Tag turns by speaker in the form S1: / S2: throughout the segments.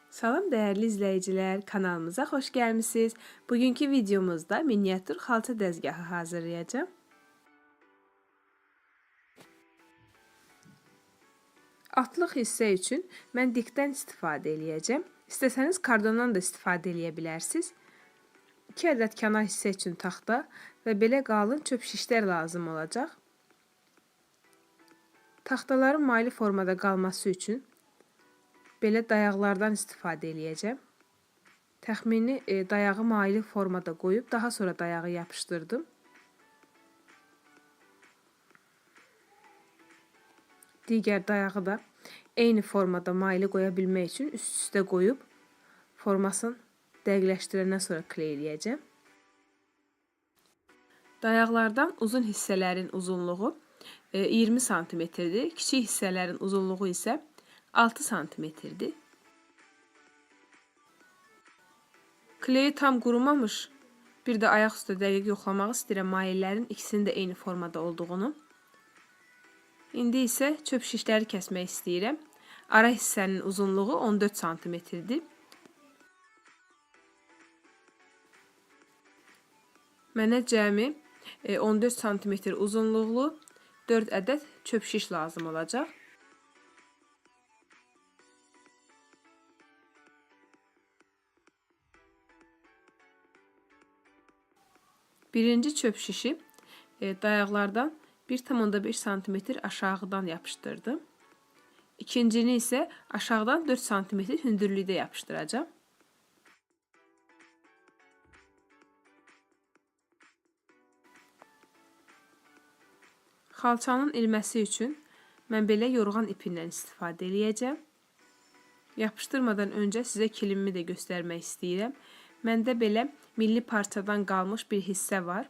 S1: Salam dəyərli izləyicilər, kanalımıza xoş gəlmisiniz. Bugünkü videomuzda miniatür xalça dəzgahı hazırlayacağım. Altlıq hissə üçün mən dikdən istifadə edəcəm. İstəsəniz kardondan da istifadə edə bilərsiniz. 2 ədəd kənar hissə üçün taxta və belə qalın çöp şişlər lazım olacaq. Taxtaların maylı formada qalması üçün belə dayaqlardan istifadə edəcəm. Təxmini dayağı maylı formada qoyub, daha sonra dayağı yapışdırdım. Digər dayağı da eyni formada maylı qoya bilmək üçün üst-üstə qoyub, formasını dəqiqləşdirəndən sonra kleyləyəcəm. Dayaqlardan uzun hissələrin uzunluğu 20 cm-dir, kiçik hissələrin uzunluğu isə 6 cm-dir. Kleyi tam qurumamış, bir də ayaq üstə dəqiq yoxlamaq istəyirəm maillərin ikisinin də eyni formada olduğunu. İndi isə çöp şişləri kəsmək istəyirəm. Ara hissənin uzunluğu 14 cm-dir. Mənə cəmi 14 cm uzunluqlu 4 ədəd çöp şiş lazım olacaq. Birinci çöp şişi dayaqlardan 1,5 cm aşağıdan yapışdırdım. İkincini isə aşağıdan 4 cm hündürlükdə yapışdıracağım. Xalçanın ilməsi üçün mən belə yorğan ipindən istifadə edəcəm. Yapışdırmadan öncə sizə kilimimi də göstərmək istəyirəm. Məndə belə milli parçadan qalmış bir hissə var.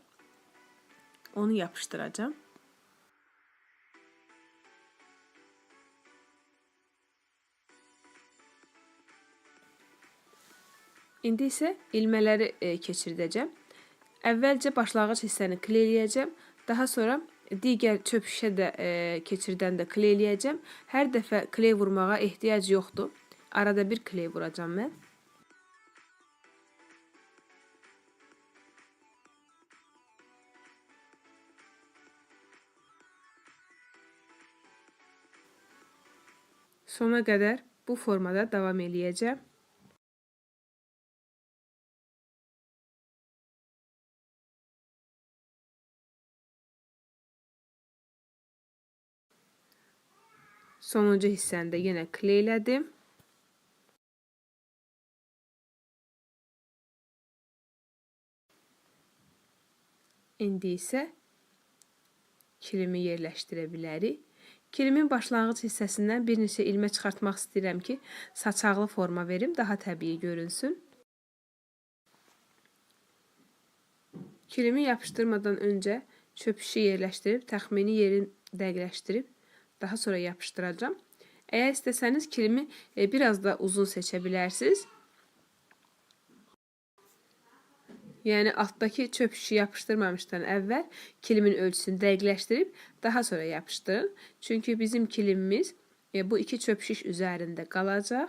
S1: Onu yapışdıracağım. İndi isə ilmələri keçirdəcəm. Əvvəlcə başlanğıc hissəni kleyləyəcəm. Daha sonra digər çöp şişə də keçirdəndə kleyləyəcəm. Hər dəfə kley vurmağa ehtiyac yoxdur. Arada bir kley vuracağım mən. Sona qədər bu formada davam edəcəm. Sonuncu hissəni də yenə kleylədim. İndi isə kilimi yerləşdirə bilərik. Kilimin başlanğıc hissəsindən bir neçə ilmə çıxartmaq istəyirəm ki, saçaqlı forma verim, daha təbii görünsün. Kilimi yapışdırmadan öncə çöp şişi yerləşdirib, təxmini yerini dəqiqləşdirib, daha sonra yapışdıracağım. Əgər istəsəniz kilimi biraz da uzun seçə bilərsiniz. Yəni altdakı çöp şişi yapışdırmamışdan əvvəl kilimin ölçüsünü dəqiqləşdirib, daha sonra yapışdırın. Çünki bizim kilimimiz bu iki çöp şiş üzərində qalacaq.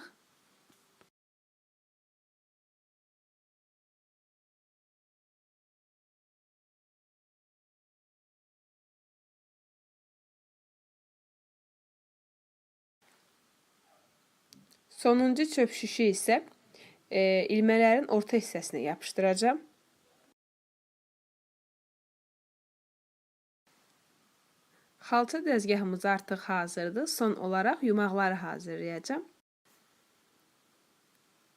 S1: Sonuncu çöp şişi isə ilmələrin orta hissəsinə yapışdıracağım. Xalça dəzgahımız artıq hazırdır. Son olaraq yumaqları hazırlayacağım.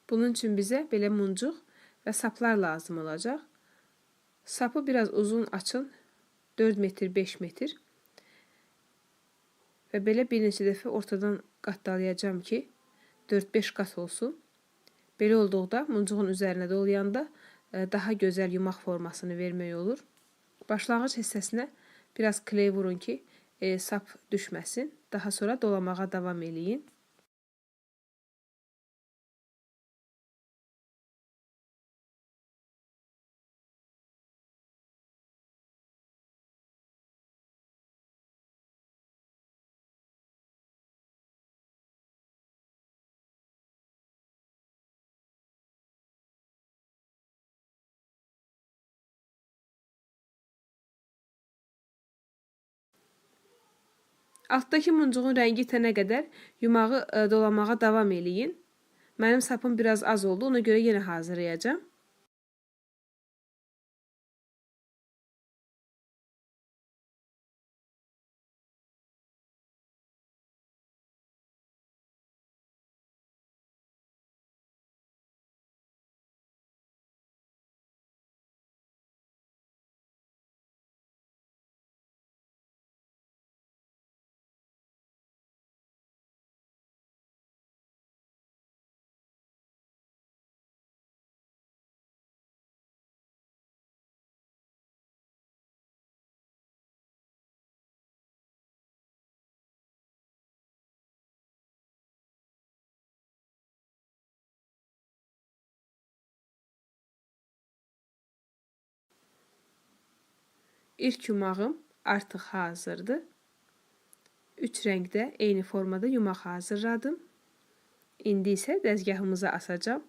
S1: Bunun üçün bizə belə muncuq və saplar lazım olacaq. Sapı biraz uzun açın. 4 metr, 5 metr. Və belə bir neçə dəfə ortadan qatdalayacağım ki, 4-5 qat olsun. Belə olduqda muncuğun üzərinə dolayanda daha gözəl yumaq formasını vermək olur. Başlanğıc hissəsinə biraz kley vurun ki, sap düşməsin. Daha sonra dolamağa davam eləyin. Altdakı muncuğun rəngi itənə qədər yumağı dolamağa davam eləyin. Mənim sapım biraz az oldu, ona görə yenə hazırlayacağım. İlk yumağım artıq hazırdır. 3 rəngdə eyni formada yumaq hazırladım. İndi isə dəzgahımıza asacağım.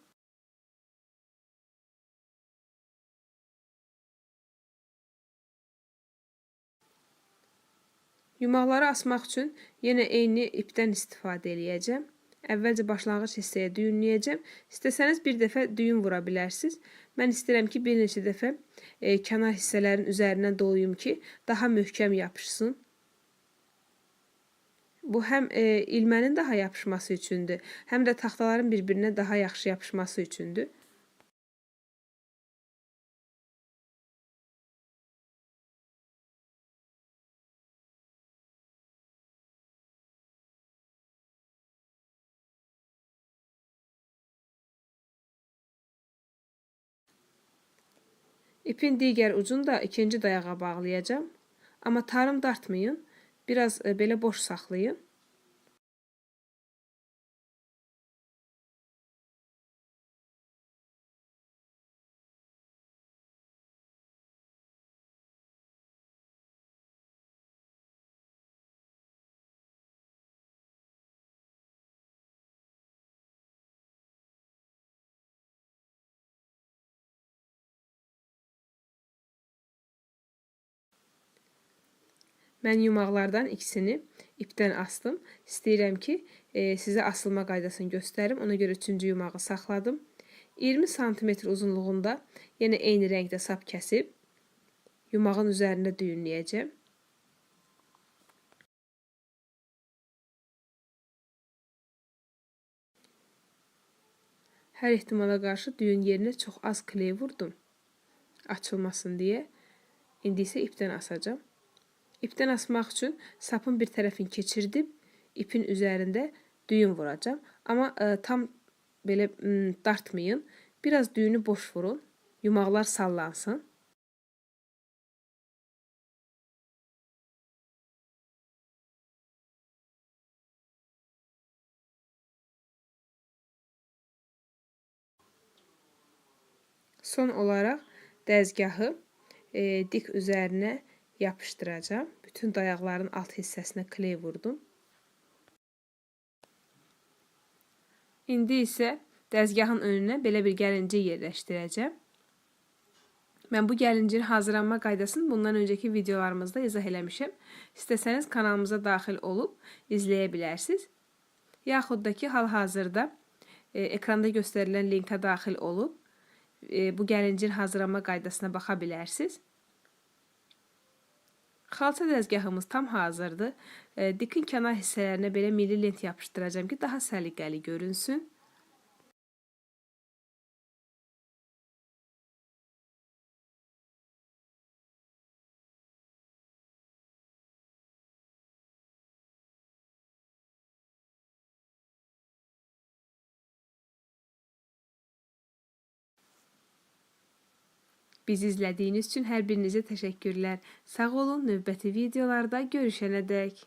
S1: Yumaqları asmaq üçün yenə eyni ipdən istifadə edəcəm. Əvvəlcə başlanğıc hissəyə düyünləyəcəm. İstəsəniz bir dəfə düyün vura bilərsiniz. Mən istəyirəm ki, bir neçə dəfə kənar hissələrin üzərindən dolayım ki, daha möhkəm yapışsın. Bu həm ilmənin daha yapışması üçündür, həm də taxtaların bir-birinə daha yaxşı yapışması üçündür. İpin digər ucunu da ikinci dayağa bağlayacağım. Amma tarım dartmayın. Biraz belə boş saxlayın. Mən yumaqlardan ikisini ipdən astım. İstəyirəm ki, sizə asılma qaydasını göstərim. Ona görə üçüncü yumağı saxladım. 20 sm uzunluğunda yenə eyni rəngdə sap kəsib yumağın üzərində düyünləyəcəm. Hər ehtimala qarşı düyün yerinə çox az kley vurdum. Açılmasın deyə. İndi isə ipdən asacağım. İpdən asmaq üçün sapın bir tərəfini keçirdib ipin üzərində düyün vuracağım. Amma tam belə dartmayın. Biraz düyünü boş vurun. Yumaqlar sallansın. Son olaraq dəzgahı dik üzərinə yapışdıracağım. Bütün dayaqların alt hissəsinə kley vurdum. İndi isə dəzgahın önünə belə bir gəlincik yerləşdirəcəm. Mən bu gəlinciyin hazırlanma qaydasını bundan öncəki videolarımızda izah eləmişəm. İstəsəniz kanalımıza daxil olub izləyə bilərsiniz. Yaxud da ki, hal-hazırda ekranda göstərilən linkə daxil olub bu gəlinciyin hazırlanma qaydasına baxa bilərsiniz. Xalça dəzgahımız tam hazırdır. Dikin kənar hissələrinə belə milli lent yapışdıracağım ki, daha səliqəli görünsün. Bizi izlədiyiniz üçün hər birinizə təşəkkürlər. Sağ olun, növbəti videolarda görüşənədək.